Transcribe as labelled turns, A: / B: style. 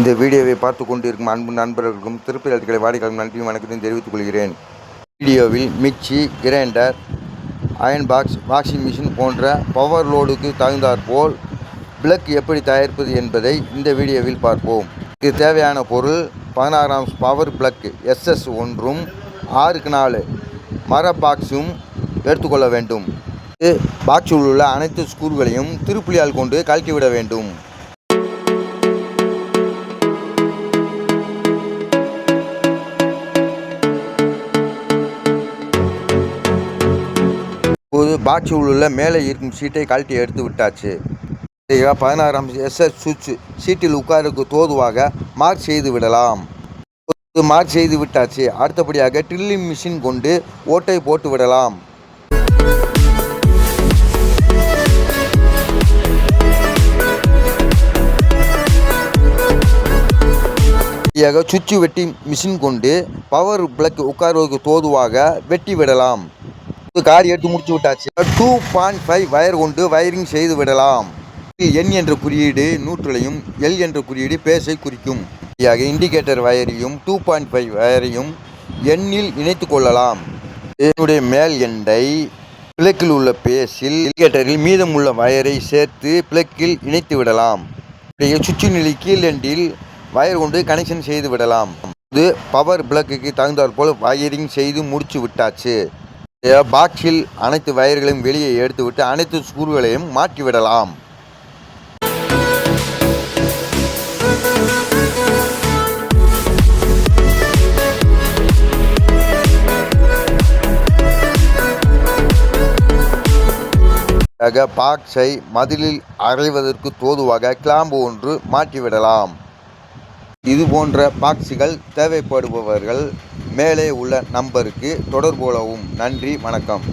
A: இந்த வீடியோவை பார்த்து கொண்டிருக்கும் அன்பு நண்பர்களுக்கும் திருப்பி எழுத்துக்களை வாடிக்கையாளர் நன்றியும் வணக்கத்தையும் தெரிவித்துக் கொள்கிறேன். வீடியோவில் mixie, grinder, iron box, washing machine போன்ற பவர் லோடுக்கு தகுந்தாற்போல் பிளக் எப்படி தயாரிப்பது என்பதை இந்த வீடியோவில் பார்ப்போம். இதுக்கு தேவையான பொருள் 16 ஆம்ஸ் பவர் பிளக் SS ஒன்றும் 6x4 மர பாக்ஸும் எடுத்துக்கொள்ள வேண்டும். பாக்ஸில் உள்ள அனைத்து ஸ்க்ரூகளையும் திருப்புளியால் கொண்டு கழட்டிவிட வேண்டும். இப்போது பாக்ஸில் உள்ள மேலே இருக்கும் சீட்டை கழட்டி எடுத்து விட்டாச்சு. 16 ஆம்ஸ் SS சுவிட்ச் சீட்டில் உட்காருக்கு தோதுவாக மார்க் செய்து விடலாம். மார்க் செய்து விட்டாச்சு. அடுத்தபடியாக ட்ரில்லிங் மிஷின் கொண்டு ஓட்டை போட்டு விடலாம். சுவிட்ச் வெட்டி மிஷின் கொண்டு பவர் பிளக் உட்கார்வதற்கு தோதுவாக வெட்டி விடலாம். கார் எடுத்து முடிச்சு விட்டாச்சு. 2.5 வயர் கொண்டு வயரிங் செய்து விடலாம். N என்ற குறியீடு நியூட்ரலையும், L என்ற குறியீடு பேஸை குறிக்கும். இண்டிகேட்டர் வயரையும் 2.5 வயரையும் எண்ணில் இணைத்து கொள்ளலாம். என்னுடைய மேல் எண்டை பிளக்கில் உள்ள பேஸில் இண்டிகேட்டரில் மீதம் உள்ள வயரை சேர்த்து பிளக்கில் இணைத்து விடலாம். சுவிட்ச் நிலை கீழ் எண்டில் வயர் கொண்டு கனெக்ஷன் செய்து விடலாம். இது பவர் பிளக்குக்கு தகுந்தாற்போல் வயரிங் செய்து முடிச்சு விட்டாச்சு. பாக்ஸில் அனைத்து வயர்களையும் வெளியே எடுத்துவிட்டு அனைத்து ஸ்க்ரூகளையும் மாற்றிவிடலாம். பாக்ஸை மதிலில் அறைவதற்கு தோதுவாக கிளாம்பு ஒன்று மாற்றிவிடலாம். இது போன்ற பாக்ஸுகள் தேவைப்படுபவர்கள் மேலே உள்ள நம்பருக்கு தொடர்பு கொள்ளவும். நன்றி, வணக்கம்.